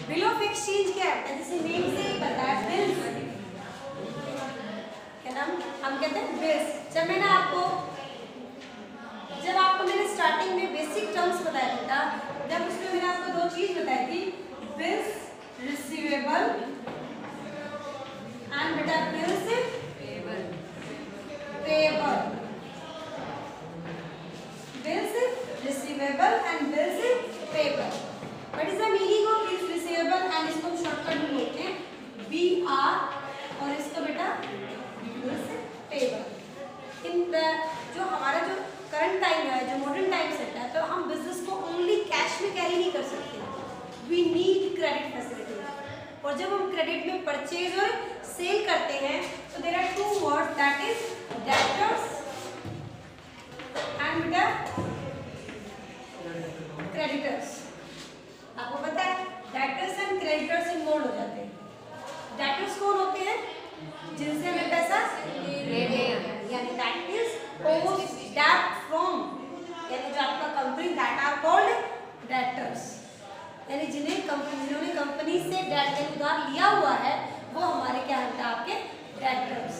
Bill of exchange क्या है, जैसे नेम से ही पता है, बिल्स, क्या नाम हम कहते हैं बिल्स। जब आपको मैंने स्टार्टिंग में बेसिक टर्म्स बताया था, जब उसमें मैंने आपको दो चीज बताई थी, बिल्स रिसीवेबल एंड बेटा bills payable. Bills receivable and bills payable. What is the meaning of bills receivable and इसको हम शॉर्टकट में बोलते हैं BR और इसको बेटा बिल्स पेएबल। इन जो हमारा जो करंट टाइम है, जो मॉडर्न टाइम सेट है, तो हम बिजनेस को ओनली कैश में कैरी नहीं कर सकते, वी नीड क्रेडिट फैसिलिटी। और जब हम क्रेडिट में परचेज और सेल करते हैं तो there are two words, that is debtors and बेटा क्रेडिटर्स। आपको पता है डेटर्स एंड क्रेडिटर्स इन्वॉल्व हो जाते हैं। डेटर्स कौन होते हैं, जिनसे हमें पैसा लेते हैं, यानी that is over debt from, यानी जो आपका company, that are called debtors, यानी जिन्होंने कंपनी से डेट उधार लिया हुआ है वो हमारे क्या होता है, आपके debtors.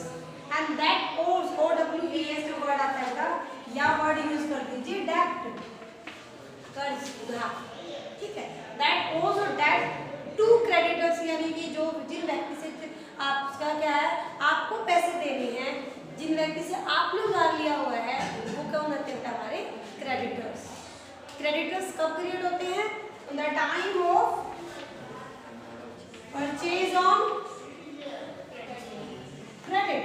And that obs, OWES जो वर्ड आता है ना, या वर्ड यूज कर दीजिए, डेट कर्ज उधार, ठीक है। दैट ओव्स और डेट टू क्रेडिटर्स, यानी कि जो जिन व्यक्ति से आपका क्या है, आपको पैसे देने हैं, जिन व्यक्ति से आपने उधार लिया हुआ है, वो कौन होते हैं, हमारे क्रेडिटर्स। क्रेडिटर्स कब क्रिएट होते हैं, in the time of purchase on credit,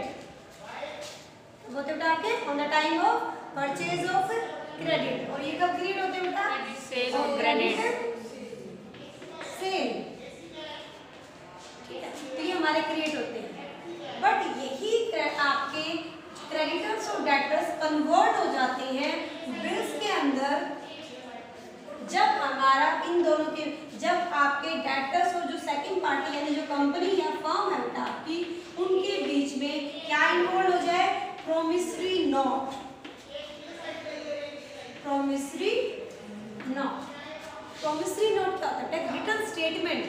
वो तो आपके on the time of purchase of credit। और ये कब क्रिएट होते हैं बेटा, सेल ऑफ क्रेडिट, सेल, ठीक है, तो ये हमारे क्रिएट होते हैं। बट यही आपके क्रेडिटर्स और डेटर्स कन्वर्ट हो जाते हैं बिल्स के अंदर, जब हमारा इन दोनों के, जब आपके डेटर्स और जो सेकंड पार्टी यानी जो कंपनी या फर्म है बेटा आपकी, उनके बीच में क्या इन्वॉल्व हो जाए, promissory note. Promissory note, promissory note क्या होता है, रिटर्न स्टेटमेंट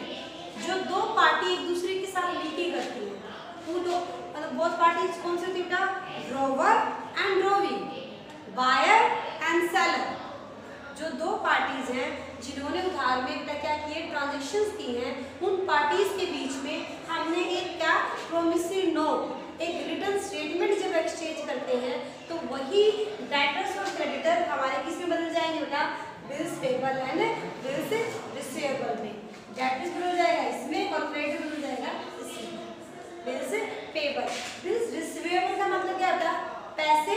जो दो पार्टी एक दूसरे के साथ मिलकर करती है। वो दो मतलब बहुत पार्टी कौन सी होती है बेटा, drawer and drawee, buyer and seller. जो दो पार्टीज हैं जिन्होंने उधार में बेटा क्या किए, ट्रांजेक्शन्स की हैं, उन पार्टीज के बीच में हमने एक क्या, प्रोमिसरी नोट, एक रिटर्न स्टेटमेंट जब एक्सचेंज करते हैं तो वही डेटर्स और क्रेडिटर हमारे किस में बदल जाएंगे बेटा, bills payable and bills receivable में। डेटर्स बदल जाएगा इसमें और क्रेडिटर बदल जाएगा इसमें, बिल्स पेएबल। बिल्स रिसीवेबल का मतलब क्या होता है, पैसे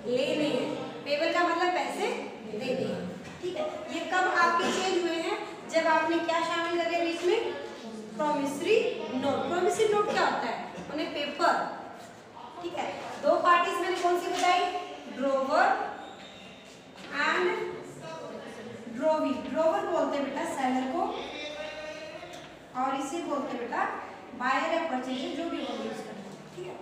लेने हैं, पेएबल का मतलब पैसे देने हैं, ठीक है। ये कब आपके चेंज हुए हैं, जब आपने क्या शामिल कर लिया बीच में, प्रोमिसरी नोट। प्रोमिसरी नोट क्या होता है, उन्हें पेपर, ठीक है। दो पार्टीज मैंने कौन सी बताई, ड्रॉवर एंड ड्रॉवी। ड्रॉवर बोलते हैं बेटा सेलर को, और इसे बोलते हैं बेटा बायर या परचेजर, जो भी वर्ड यूज करना है, ठीक है।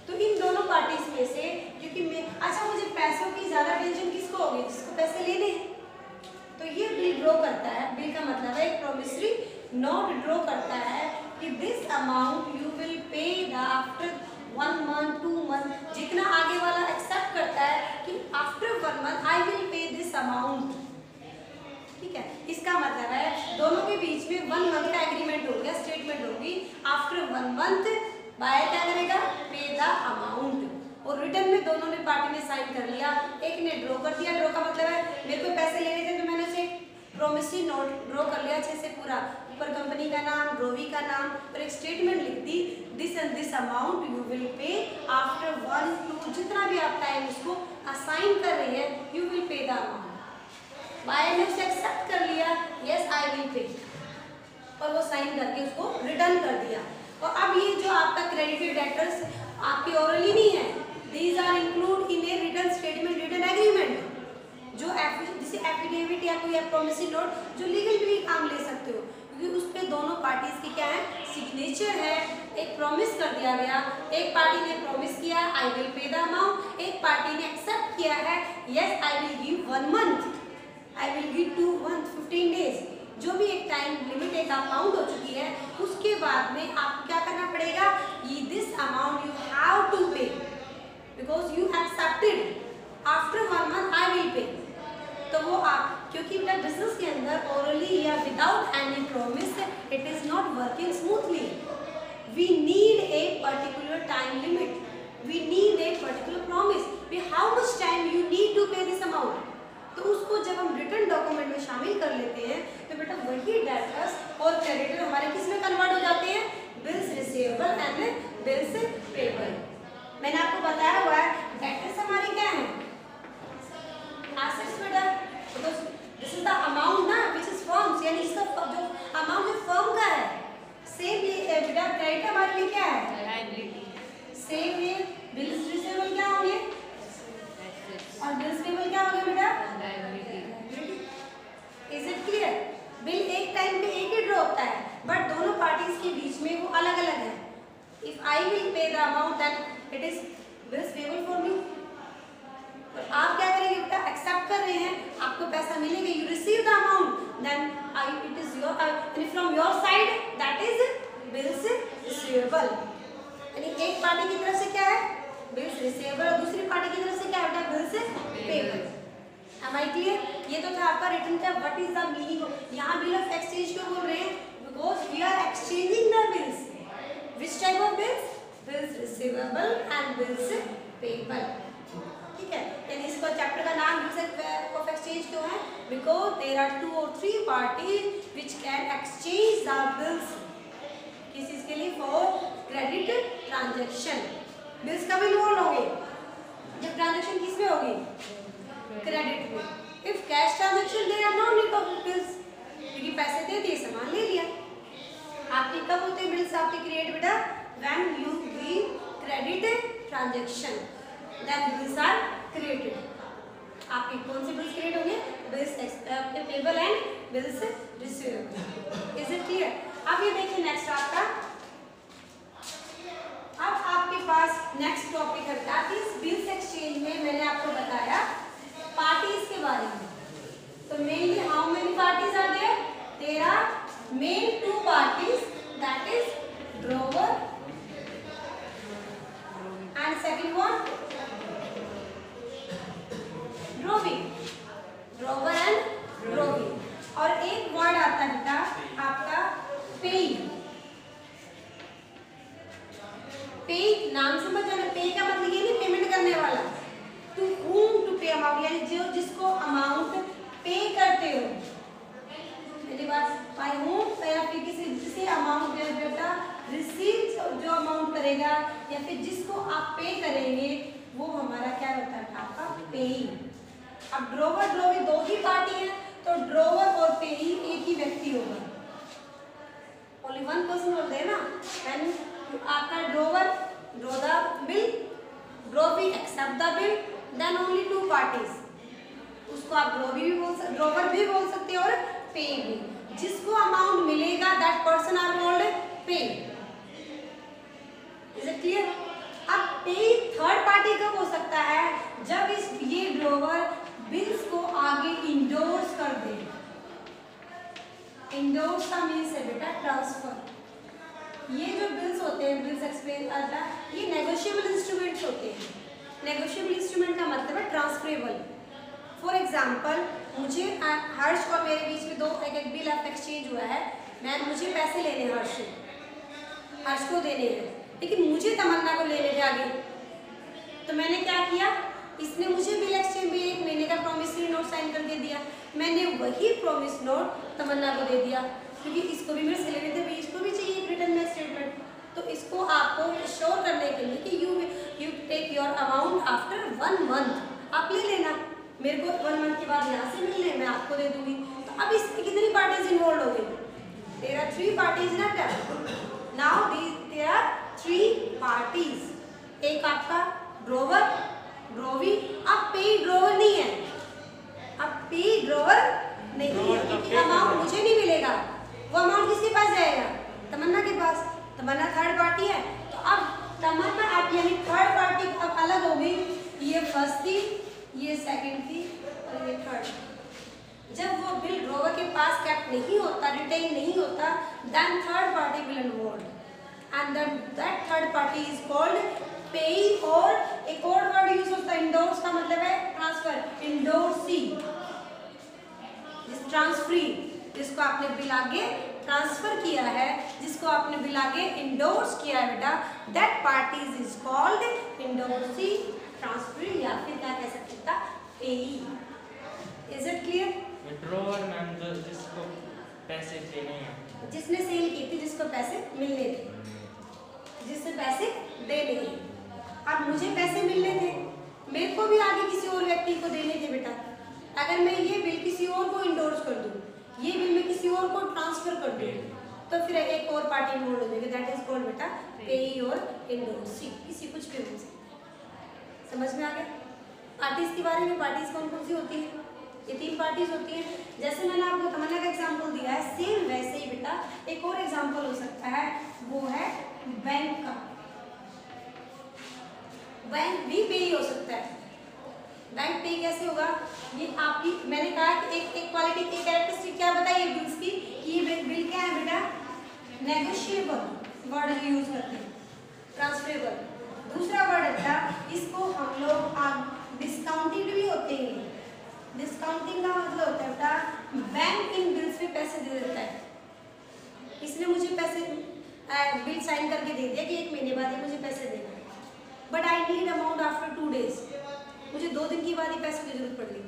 तो इन दोनों पार्टीज में से, क्योंकि मैं अच्छा मुझे पैसों की ज्यादा टेंशन किसको होगी, जिसको पैसे लेने हैं, तो ये बिल ड्रॉ करता है। बिल का मतलब है एक प्रोमिसरी नोट ड्रॉ करता है कि this amount you will pay the after 1 month 2 month, जितना आगे वाला एक्सेप्ट करता है कि आफ्टर 1 month आई विल पे दिस अमाउंट, ठीक है। इसका मतलब है दोनों के बीच में 1 month का एग्रीमेंट हो गया, स्टेटमेंट होगी, आफ्टर 1 month बायर क्या करेगा, पे द अमाउंट, और रिटर्न में दोनों ने पार्टी ने साइन कर लिया, एक ने ड्रॉ कर दिया। ड्रॉ का मतलब है मेरे को पैसे लेने थे तो मैंने उसे प्रोमिसरी नोट ड्रॉ कर लिया अच्छे से पूरा, ऊपर कंपनी का नाम, ड्रॉवी का नाम और एक स्टेटमेंट लिख दी, this and this amount you will pay after 1 2, जितना भी आप टाइम उसको असाइन कर रहे हैं, you will pay the amount. Buyer ने उसे एक्सेप्ट कर लिया, यस आई विल पे, और वो साइन करके उसको रिटर्न कर दिया। और अब ये जो आपका क्रेडिटेड डेटर्स आपकी ओरली नहीं है, these are include in a return statement, return agreement, जो जिसे एफिडेविट या कोई प्रोमिसरी नोट जो लीगल भी काम ले सकते हो, क्योंकि उस पे दोनों पार्टीज की क्या है, सिग्नेचर है, एक प्रॉमिस कर दिया गया, एक पार्टी ने प्रॉमिस किया आई विल पे द अमाउंट, एक पार्टी ने एक्सेप्ट किया है yes I will give 1 month, I will give 2 month 15 days, जो भी एक टाइम अमाउंट हो चुकी है, उसके बाद में आपको क्या करना पड़ेगा, ये this amount you have to pay because you accepted after 1 month I will pay. तो वो आप, क्योंकि बेटा बिजनेस के अंदर ओरली या without any promise it is not working smoothly. We need a particular time limit, we need a particular promise, how much time you need to pay this amount. तो उसको जब हम रिटर्न डॉक्यूमेंट में शामिल कर लेते हैं तो बेटा वही डेटर्स और क्रेडिटर हमारे किस में कन्वर्ट हो जाते हैं, bills receivable and bills payable. मैंने आपको बताया हुआ है डेटर्स हमारी क्या है, एसेट्स बेटा, because this is the amount ना व्हिच इज फर्म्स, यानी इसका जो अमाउंट जो फर्म का है। सेम ये बेटा क्रेडिट हमारे लिए क्या है, लायबिलिटी। सेम ये बिल्स रिसीवेबल क्या होंगे और बिल्स पेबल क्या होंगे बेटा, इज इट क्लियर। बिल एक टाइम पे एक ही ड्रॉ होता है बट दोनों पार्टीज के बीच में वो अलग अलग है। If I will pay the amount that it is bills payable for me. तो आप क्या करेंगे बेटा, एक्सेप्ट कर रहे हैं, आपको पैसा मिलेगा, you receive the amount, then I it is your and from your side that is bills receivable. यानी एक पार्टी की तरफ से क्या है, बिल्स रिसीवेबल, और दूसरी पार्टी की तरफ से क्या है, bills payable. Am I clear? ये तो था आपका रिटर्न का व्हाट इज द मीनिंग। यहाँ बिल ऑफ एक्सचेंज क्यों बोल रहे हैं, because we are exchanging the bills. Which type of bills, bills receivable and bills payable. ठीक है, यानी इसका चैप्टर का नाम बिल्स ऑफ एक्सचेंज क्यों है, because there are 2 or 3 parties which can exchange the bills। किस चीज के लिए, फॉर क्रेडिट ट्रांजेक्शन। बिल्स कब इन्वॉल्व होंगे, जब ट्रांजेक्शन किस में होगी, क्रेडिट में। If cash transaction there are no need of bills, क्योंकि पैसे दे दिए सामान ले लिया। आपके कब होते हैं बिल्स आपके क्रिएट बेटा, when you give credit transaction then bills are created. आपके कौन से बिल्स क्रिएट होंगे, bills payable and bills receivable. Is it clear. अब ये देखिए नेक्स्ट आपका, अब आपके पास नेक्स्ट टॉपिक है इस बिल्स एक्सचेंज में मैंने आपको बताया पार्टीज के बारे में। तो mainly how many parties are there, there are main 2 parties, that is drawer and second one drawing, drawer and drawing। और एक वर्ड आता है बेटा आपका पेइंग। पे नाम समझ आना, पे का मतलब ये नहीं पेमेंट करने वाला, टू whom टू पे अमाउंट, यानी जो जिसको अमाउंट पे करते हो। मेरी बात, बाय whom या फिर जिसे अमाउंट बेटा रिसीव जो अमाउंट करेगा या फिर जिसको आप पे करेंगे वो हमारा क्या होता है आपका पेइंग। अब ड्रोवर ड्रोवी 2 ही पार्टी है तो ड्रोवर और पेई एक ही व्यक्ति होगा, ओनली 1 पर्सन होता है ना। एंड आपका drawer draw the bill, drawee accept the bill, then only 2 parties। उसको आप ड्रोवर भी बोल सकते हो और पे भी। जिसको अमाउंट मिलेगा दैट पर्सन आर कॉल्ड पे। Is it clear. अब पे थर्ड पार्टी कब हो सकता है, जब ये ड्रोवर बिल्स को आगे इंडोर्स कर दे। इंडोर्स का मीन्स है बेटा ट्रांसफर। ये जो बिल्स होते हैं, बिल्स एक्सप्लेन करता है, ये नेगोशिएबल इंस्ट्रूमेंट्स होते हैं। नेगोशिएबल इंस्ट्रूमेंट का मतलब है ट्रांसफरेबल। फॉर एग्जाम्पल, मुझे हर्ष और मेरे बीच में एक बिल ऑफ एक्सचेंज हुआ है, मुझे पैसे लेने हैं हर्ष को देने हैं, लेकिन मुझे तमन्ना को लेने थे आगे। तो मैंने क्या किया, इसने मुझे बिल एक्सचेंज में 1 महीने का प्रॉमिसरी नोट साइन करके दिया, मैंने वही प्रॉमिस नोट तमन्ना को दे दिया, क्योंकि इसको भी मेरे से लेने थे, इसको भी चाहिए रिटर्न में स्टेटमेंट। तो इसको आपको श्योर करने के लिए कि you take your amount after 1 month, आप ले लेना, मेरे को 1 month के बाद यहाँ से मिलने, मैं आपको दे दूंगी। तो अब इसमें कितनी पार्टीज इन्वॉल्व हो गई, देयर आर 3 parties ना क्या, नाउ देयर आर 3 parties। एक आपका ड्रोवर ड्रोवी, अब पे ड्रोवर नहीं है, अब पे ड्रोवर नहीं है, क्योंकि अमाउंट मुझे नहीं मिलेगा, वो अमाउंट किसके पास जाएगा, तमन्ना के पास। तमन्ना थर्ड पार्टी है, तो अब तमन्ना आप यानी थर्ड पार्टी अब अलग हो गई, ये फर्स्ट थी, ये सेकंड थी और ये थर्ड। जब वो बिल ड्रोवर के पास कैप्ट नहीं होता, अटेन नहीं होता, then third party will involve and that third party is called payee. और एक और वर्ड यूज होता है इंडोर्स का मतलब है ट्रांसफर, इंडोर्सी, ट्रांसफरी, जिसको आपने बिल आगे ट्रांसफर किया है, जिसको आपने बिल आगे इंडोर्स किया है बेटा, that party is called endorsee, transferee, या फिर क्या कह सकते हैं payee. Is it clear? Withdrawer ma'am जो जिसको पैसे देने हैं, जिसने सेल की थी, जिसको पैसे मिलने थे, जिससे पैसे देने हैं। अब मुझे पैसे मिलने थे, मेरे को भी आगे किसी और व्यक्ति को देने थे बेटा। अगर मैं ये बिल किसी और को इंडोर्स कर दूं, ये बिल मैं किसी और को ट्रांसफर कर दूं, तो फिर एक और पार्टी इन्वॉल्व हो जाएगी, दैट इज कॉल्ड बेटा पेई और इंडोर्सी। किसी कुछ भी हो सकता है। समझ में आ गया? पार्टीज के बारे में, पार्टीज कौन कौन सी होती है? ये 3 पार्टीज होती हैं। जैसे मैंने आपको तमन्ना का एग्जांपल दिया है, सेम वैसे ही बेटा एक और एग्जांपल हो सकता है, वो है बैंक का। बैंक भी पेई हो सकता है। बैंक पेई कैसे होगा? ये आपकी, मैंने कहा कि एक क्वालिटी, एक कैरेक्टरिस्टिक क्या बताइए बिल्स की, ये बिल क्या है बेटा? नेगोशिएबल वर्ड यूज करते हैं, ट्रांसफरेबल। दूसरा वर्ड है बेटा, इसको हम लोग डिस्काउंटेड भी होते हैं। डिस्काउंटिंग का मतलब होता है बेटा बैंक इन बिल्स पे पैसे दे देता है। इसने मुझे पैसे बिल साइन करके दे दिया कि 1 महीने बाद ये मुझे पैसे देना, but I need amount after 2 days. मुझे 2 दिन की बाद ही पैसों की जरूरत पड़ गई।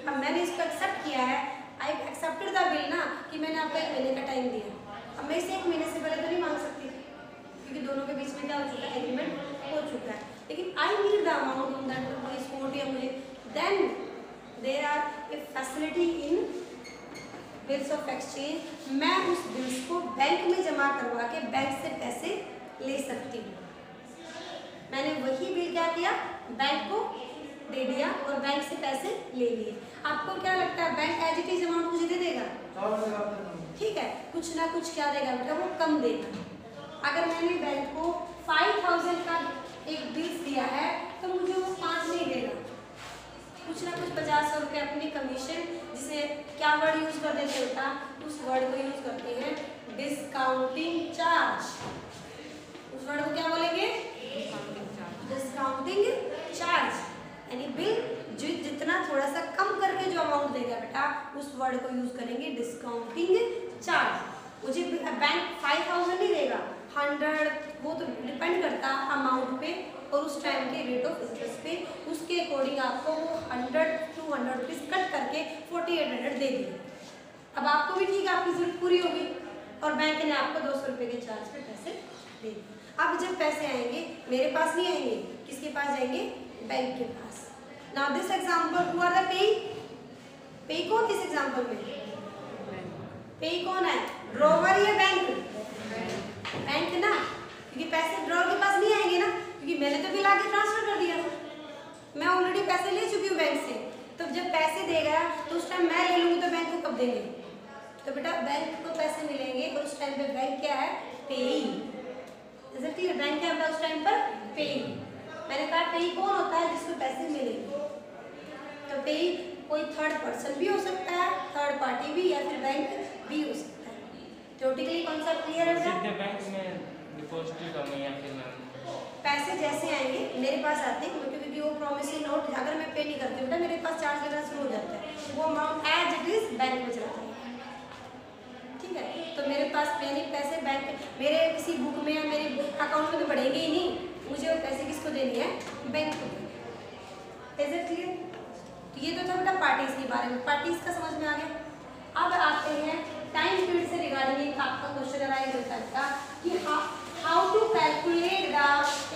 अब मैंने इसको एक्सेप्ट किया है, आई एक्सेप्टेड द बिल ना, कि मैंने आपको 1 महीने का टाइम दिया। अब मैं इसे 1 महीने से पहले तो नहीं मांग सकती, क्योंकि दोनों के बीच में क्या हो चुका है, एग्रीमेंट हो चुका है। लेकिन I need the amount on that spot, या मुझे then there are a facility in bills of exchange. मैं उस बिल्स को बैंक में जमा करवा के बैंक से पैसे ले सकती हूँ। मैंने वही बिल क्या किया, बैंक को दे दिया और बैंक से पैसे ले लिए। आपको क्या लगता है bank as it is amount मुझे दे देगा? ठीक है, कुछ ना कुछ क्या देगा बेटा, वो कम देगा। अगर मैंने बैंक को 5000 का एक बिल दिया है, तो मुझे वो 5 नहीं देगा, कुछ ना कुछ 50 रुपये अपनी कमीशन, जिसे क्या वर्ड यूज कर देते होता, उस वर्ड को यूज करते हैं डिस्काउंटिंग चार्ज। उस वर्ड को क्या बोलेंगे? Discounting charge. यानी बिल जितना थोड़ा सा कम करके जो अमाउंट देगा बेटा, उस वर्ड को यूज करेंगे डिस्काउंटिंग चार्ज। मुझे बैंक 5000 नहीं देगा, 100, वो तो डिपेंड करता अमाउंट पे और उस टाइम के रेट ऑफ इंटरेस्ट पे, उसके अकॉर्डिंग आपको वो 100-200 रुपीज़ कट करके 4800 दे दिए। अब आपको भी ठीक है, आपकी जरूरत पूरी होगी और बैंक ने आपको 200 रुपये के चार्ज पे पैसे दे दिए। अब जब पैसे आएंगे मेरे पास नहीं आएंगे, किसके पास जाएंगे? बैंक के पास। Now this example who are the payee? Payee कौन इस एग्जांपल में? पेई कौन है? ड्रॉवर या बैंक? बैंक ना, क्योंकि पैसे ड्रॉवर के पास नहीं आएंगे ना, क्योंकि मैंने तो बिल आगे ट्रांसफर कर दिया, मैं ऑलरेडी पैसे ले चुकी हूँ बैंक से। तो जब पैसे देगा तो उस टाइम मैं ले लूँगी, तो बैंक को कब देंगे? तो बेटा बैंक को पैसे मिलेंगे और उस टाइम पे बैंक क्या है? पेई। क्लियर? बैंक क्या होता है उस टाइम पर? पेई। मैंने कहा पेई कौन होता है? जिसको पैसे मिलेंगे। तो पेई कोई थर्ड पर्सन भी हो सकता है, थर्ड पार्टी भी, या फिर बैंक भी हो सकता है। थ्योरेटिकली कॉन्सेप्ट क्लियर है बेटा? सीधे बैंक में डिपॉजिट करना या फिर पैसे जैसे आएंगे मेरे पास आते हैं, क्योंकि वो प्रॉमिसरी नोट अगर मैं पे नहीं करती बेटा, मेरे पास चार्ज लगना शुरू हो जाता है, वो amount as it is bank में चला जाएगा। ठीक है, तो मेरे पास मैंने पैसे बैंक मेरे किसी बुक में या मेरे अकाउंट में तो बढ़ेंगे ही नहीं, मुझे वो पैसे किसको देनी है? बैंक को देनी है। Is it clear? तो ये तो था बेटा पार्टीज के बारे में। पार्टीज का समझ में आ गया। अब आते हैं टाइम पीरियड से रिगार्डिंग आपका क्वेश्चन अराइज होता था कि हाउ टू कैलकुलेट द,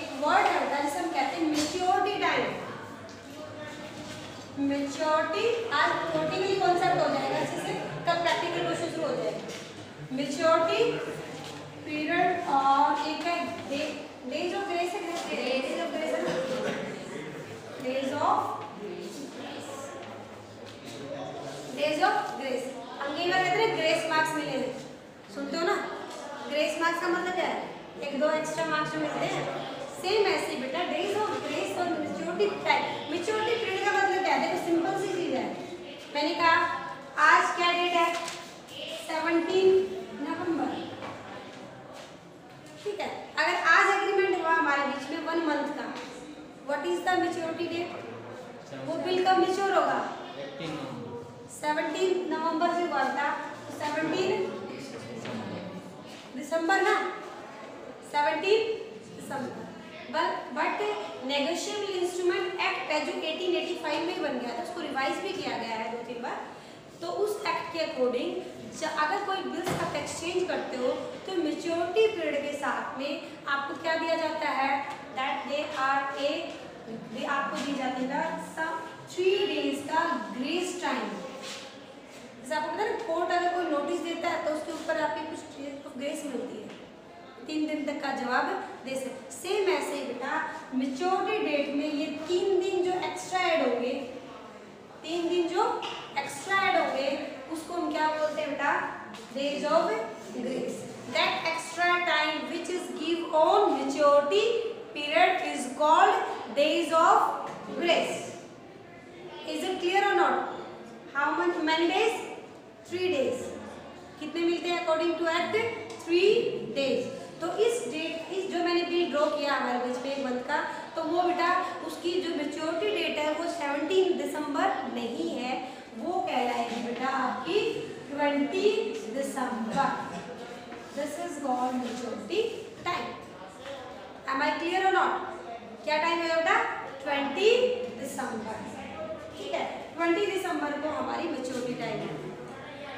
एक वर्ड है बेटा जिसे हम कहते हैं मैच्योरिटी टाइम। मैच्योरिटी आज थ्योरेटिकली कॉन्सेप्ट हो जाएगा, जिससे कब प्रैक्टिकल क्वेश्चन शुरू हो जाएगा। मैच्योरिटी पीरियड और एक है डेज ऑफ ग्रेस है, डेज ऑफ ग्रेस है ना, डेज ऑफ ग्रेस। अंग्रेजी में कहते हैं ग्रेस मार्क्स मिले हैं, सुनते हो ना? ग्रेस मार्क्स का मतलब क्या है? 1-2 एक्स्ट्रा मार्क्स जो मिलते हैं। सेम ऐसे ही बेटा डेज ऑफ ग्रेस और मैच्योरिटी टाइम। मैच्योरिटी पीरियड का मतलब क्या है? देखो सिंपल सी चीज है। मैंने कहा आज क्या डेट है? 17 दिसंबर ना, 17 दिसंबर। बट नेगोशिएबल इंस्ट्रूमेंट एक्ट है जो 1885 में बन गया था, उसको रिवाइज भी किया गया है 2-3 बार। तो उस एक्ट के अकॉर्डिंग अगर कोई बिल्स आप एक्सचेंज करते हो तो मेच्योरिटी पीरियड के साथ में आपको क्या दिया जाता है, दैट दे आपको दी जाती है सम 3 डेज का ग्रेस टाइम। जैसे आपको पता है ना, कोर्ट अगर कोई नोटिस देता है तो उसके ऊपर आपकी कुछ डेज ऑफ ग्रेस मिलती है, 3 दिन तक का जवाब दे सकते। सेम ऐसे ही बेटा मेच्योरिटी डेट में ये 3 दिन जो एक्स्ट्रा ऐड होंगे, 3 दिन जो एक्स्ट्रा ऐड होंगे उसको हम क्या बोलते हैं बेटा, days of grace. That extra time which is give on maturity period is called days of grace. Is it clear or not? How many days? 3 days। कितने मिलते हैं अकॉर्डिंग टू एक्ट? 3 days। तो इस जो मैंने बिल ड्रॉ किया हमारे page पे 1 मंथ का, तो वो बेटा उसकी जो मेच्योरिटी डेट है वो 17 दिसंबर नहीं है, वो कहलाएगी बेटा आपकी 20 दिसंबर। This is called maturity time. Am I clear or not? क्या टाइम है बेटा? 20 दिसंबर। ठीक है, 20 दिसंबर को हमारी मेच्योरिटी टाइम है।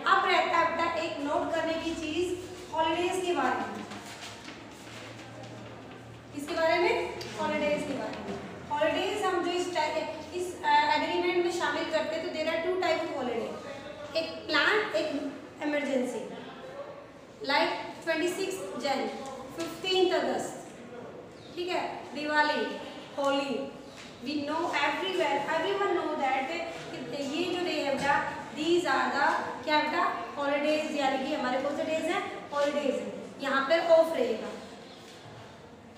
अब रहता है बेटा एक नोट करने की चीज हॉलीडेज के बारे में। इसके बारे में, हॉलीडेज के बारे में। हॉलीडेज हम जो इस एग्रीमेंट में शामिल करते हैं तो there are 2 type of holiday, एक प्लान, एक इमरजेंसी। लाइक 26 जनवरी, 15 अगस्त, ठीक है, Diwali, Holi. We know everyone know that ये जो डे है बेटा, दीज आर द क्या बेटा, हॉलीडेज, यानी कि हमारे कौन से डेज हैं? हॉलीडेज हैं। यहाँ पर ऑफ रहेगा।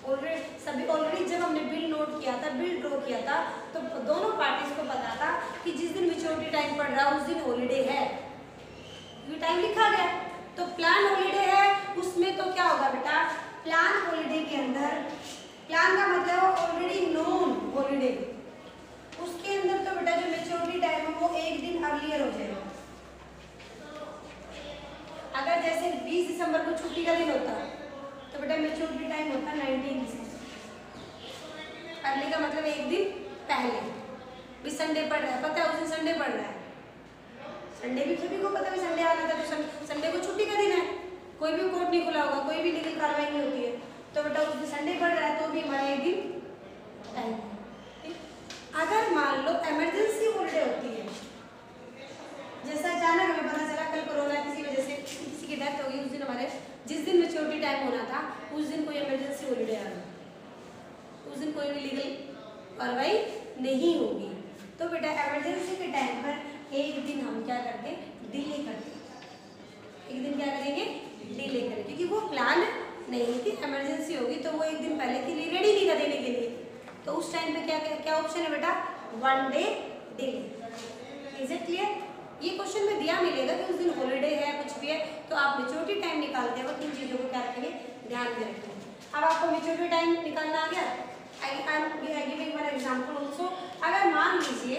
ऑलरेडी जब हमने बिल नोट किया था, बिल ड्रॉ किया था, तो दोनों पार्टीज को पता था कि जिस दिन मेच्योरिटी टाइम पड़ रहा है उस दिन हॉलीडे है, ये टाइम लिखा गया। तो प्लान हॉलीडे है, उसमें तो क्या होगा बेटा, प्लान हॉलीडे के अंदर, प्लान का मतलब ऑलरेडी नोन हॉलीडे, उसके अंदर तो बेटा जो मेच्योरिटी टाइम है वो 1 दिन अर्लियर हो जाएगा। अगर जैसे 20 दिसंबर को छुट्टी का दिन होता तो बेटा मेच्योरिटी टाइम होता 19 दिसंबर। अर्ली का मतलब 1 दिन पहले। भी संडे पड़ रहा है, पता है उस दिन संडे पड़ रहा है, संडे भी सभी को पता है संडे आना था, तो संडे को छुट्टी का दिन है, कोई भी कोर्ट नहीं खुला होगा, कोई भी लीगल कार्रवाई नहीं होती है, तो बेटा उस दिन संडे पड़ रहा है तो भी हमारा 1 दिन टाइम है। अगर मान लो इमरजेंसी हॉलीडे होती है, जैसा अचानक हमें पता चला कल कोरोना किसी वजह से किसी की डेथ हो गई, उस दिन हमारे जिस दिन मेच्योरिटी टाइम होना था उस दिन कोई इमरजेंसी हॉलीडे आ रहा, उस दिन कोई भी लीगल कार्रवाई नहीं होगी, तो बेटा इमरजेंसी के टाइम पर 1 दिन हम क्या करते हैं, डिले करते हैं। 1 दिन क्या करेंगे, डिले करेंगे, क्योंकि वो प्लान नहीं थी, इमरजेंसी होगी तो वो 1 दिन पहले के लिए रेडी नहीं था देने के लिए, तो उस टाइम पे क्या ऑप्शन है बेटा, 1 day delay. Is it clear? ये क्वेश्चन में दिया मिलेगा कि उस दिन हॉलीडे है, कुछ भी है, तो आप मेच्योरिटी टाइम निकालते वक्त इन चीज़ों को क्या रखेंगे, ध्यान में रखेंगे। अब आपको मेच्योरिटी टाइम निकालना आ गया। I am giving one example also. अगर मान लीजिए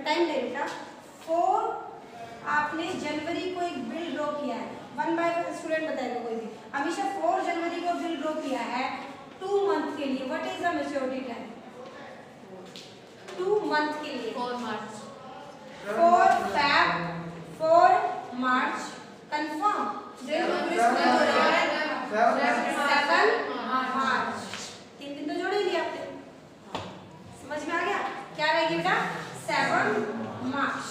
टाइम दे बेटा 4, आपने जनवरी को एक बिल ड्रॉ किया है, 1 बाय 1 स्टूडेंट बताएगा कोई भी, हमेशा 4 जनवरी को बिल ड्रॉ किया है 2 मंथ के लिए। What is the maturity time 2 month के लिए? 4 मार्च, 4 Feb, 4 मार्च, कंफर्म? 7 मार्च, 3 दिन तो जोड़ ही दिया आपने, समझ में आ गया? क्या रहेगी बेटा, 7 मार्च।